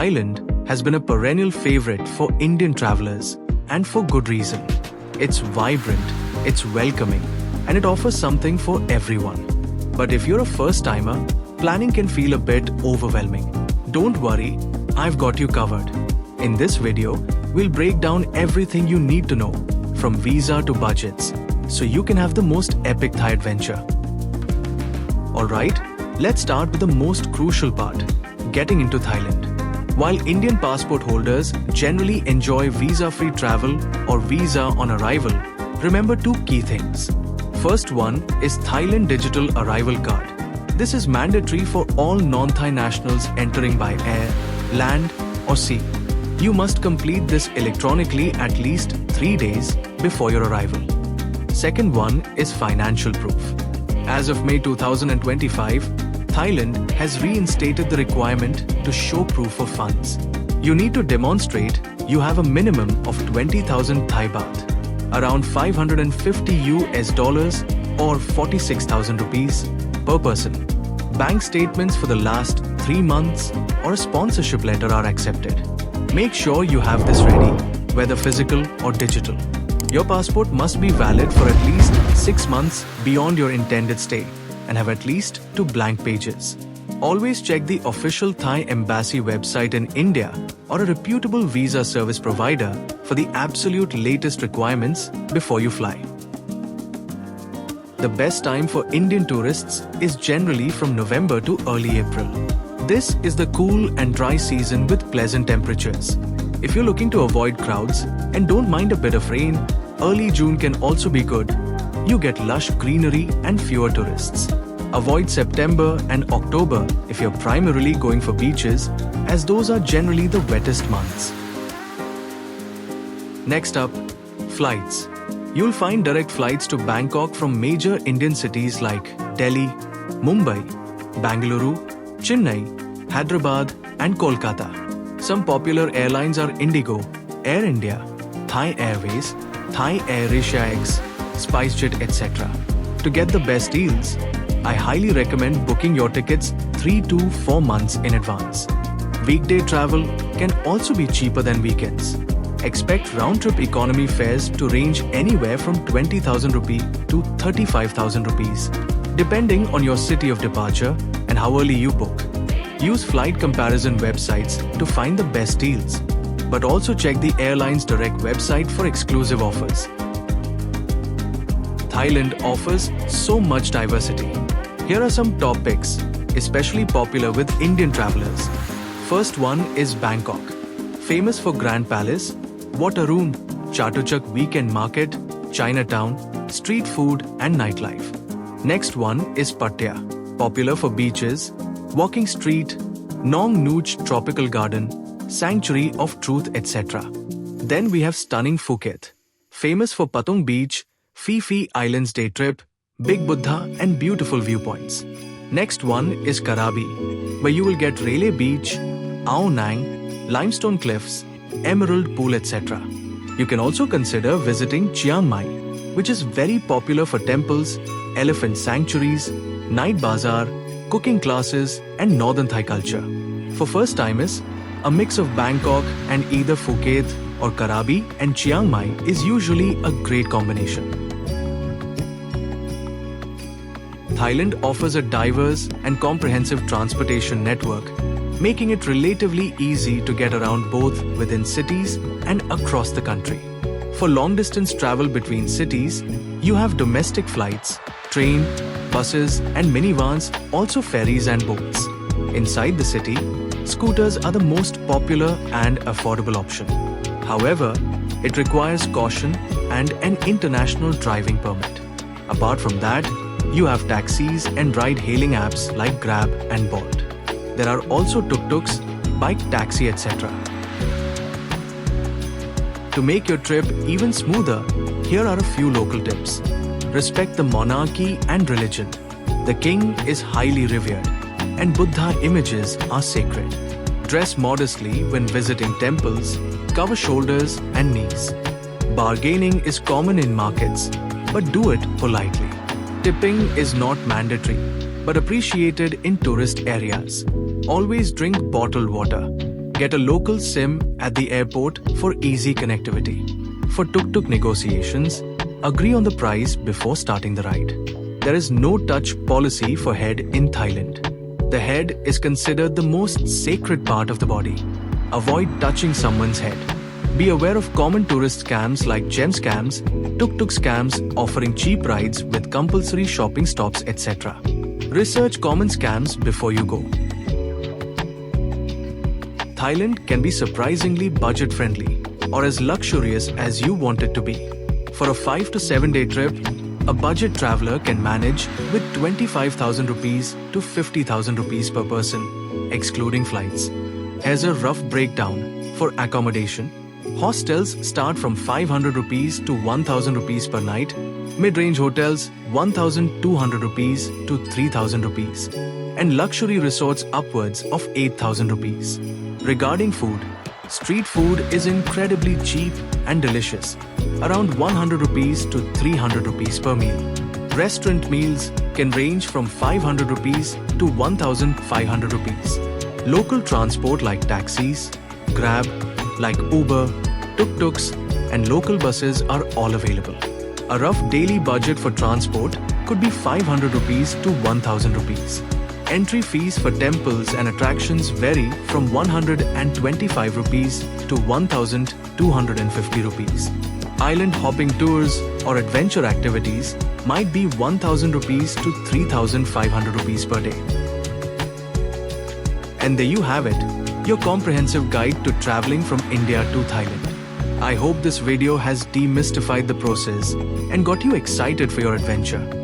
Thailand has been a perennial favorite for Indian travelers, and for good reason. It's vibrant, it's welcoming, and it offers something for everyone. But if you're a first-timer, planning can feel a bit overwhelming. Don't worry, I've got you covered. In this video, we'll break down everything you need to know, from visa to budgets, so you can have the most epic Thai adventure. Alright, let's start with the most crucial part, getting into Thailand. While Indian passport holders generally enjoy visa-free travel or visa on arrival, remember two key things. First one is Thailand Digital Arrival Card. This is mandatory for all non-Thai nationals entering by air, land or sea. You must complete this electronically at least 3 days before your arrival. Second one is financial proof. As of May 2025, Thailand has reinstated the requirement to show proof of funds. You need to demonstrate you have a minimum of 20,000 Thai baht, around $550 or 46,000 rupees per person. Bank statements for the last 3 months or a sponsorship letter are accepted. Make sure you have this ready, whether physical or digital. Your passport must be valid for at least 6 months beyond your intended stay and have at least 2 blank pages. Always check the official Thai embassy website in India or a reputable visa service provider for the absolute latest requirements before you fly. The best time for Indian tourists is generally from November to early April. This is the cool and dry season with pleasant temperatures. If you're looking to avoid crowds and don't mind a bit of rain, early June can also be good. You get lush greenery and fewer tourists. Avoid September and October if you're primarily going for beaches, as those are generally the wettest months. Next up, flights. You'll find direct flights to Bangkok from major Indian cities like Delhi, Mumbai, Bangalore, Chennai, Hyderabad and Kolkata. Some popular airlines are Indigo, Air India, Thai Airways, Thai Air Asia X, SpiceJet, etc. To get the best deals, I highly recommend booking your tickets 3 to 4 months in advance. Weekday travel can also be cheaper than weekends. Expect round-trip economy fares to range anywhere from 20,000 rupee to 35,000 rupees, depending on your city of departure and how early you book. Use flight comparison websites to find the best deals, but also check the airline's direct website for exclusive offers. Thailand offers so much diversity. Here are some top picks, especially popular with Indian travelers. First one is Bangkok. Famous for Grand Palace, Waterroom, Chatuchak Weekend Market, Chinatown, street food and nightlife. Next one is Pattaya. Popular for beaches, walking street, Nong Nooch Tropical Garden, Sanctuary of Truth, etc. Then we have stunning Phuket. Famous for Patong Beach, Phi Phi Islands day trip, Big Buddha and beautiful viewpoints. Next one is Krabi, where you will get Railay Beach, Ao Nang, limestone cliffs, emerald pool, etc. You can also consider visiting Chiang Mai, which is very popular for temples, elephant sanctuaries, night bazaar, cooking classes and northern Thai culture. For first-timers, a mix of Bangkok and either Phuket or Krabi and Chiang Mai is usually a great combination. Thailand offers a diverse and comprehensive transportation network, making it relatively easy to get around both within cities and across the country. For long-distance travel between cities, you have domestic flights, train, buses and minivans, also ferries and boats. Inside the city, scooters are the most popular and affordable option. However, it requires caution and an international driving permit. Apart from that, you have taxis and ride-hailing apps like Grab and Bolt. There are also tuk-tuks, bike taxi, etc. To make your trip even smoother, here are a few local tips. Respect the monarchy and religion. The king is highly revered, and Buddha images are sacred. Dress modestly when visiting temples, cover shoulders and knees. Bargaining is common in markets, but do it politely. Tipping is not mandatory, but appreciated in tourist areas. Always drink bottled water. Get a local SIM at the airport for easy connectivity. For tuk-tuk negotiations, agree on the price before starting the ride. There is no touch policy for head in Thailand. The head is considered the most sacred part of the body. Avoid touching someone's head. Be aware of common tourist scams like gem scams, tuk-tuk scams offering cheap rides with compulsory shopping stops, etc. Research common scams before you go. Thailand can be surprisingly budget-friendly or as luxurious as you want it to be. For a 5 to 7 day trip, a budget traveler can manage with 25,000 rupees to 50,000 rupees per person, excluding flights. Here's a rough breakdown for accommodation. Hostels start from 500 rupees to 1,000 rupees per night, mid-range hotels 1,200 rupees to 3,000 rupees, and luxury resorts upwards of 8,000 rupees. Regarding food, street food is incredibly cheap and delicious, around 100 rupees to 300 rupees per meal. Restaurant meals can range from 500 rupees to 1,500 rupees. Local transport like taxis, Grab, like Uber, tuk-tuks, and local buses are all available. A rough daily budget for transport could be 500 rupees to 1,000 rupees. Entry fees for temples and attractions vary from 125 rupees to 1,250 rupees. Island hopping tours or adventure activities might be 1,000 rupees to 3,500 rupees per day. And there you have it, your comprehensive guide to traveling from India to Thailand. I hope this video has demystified the process and got you excited for your adventure.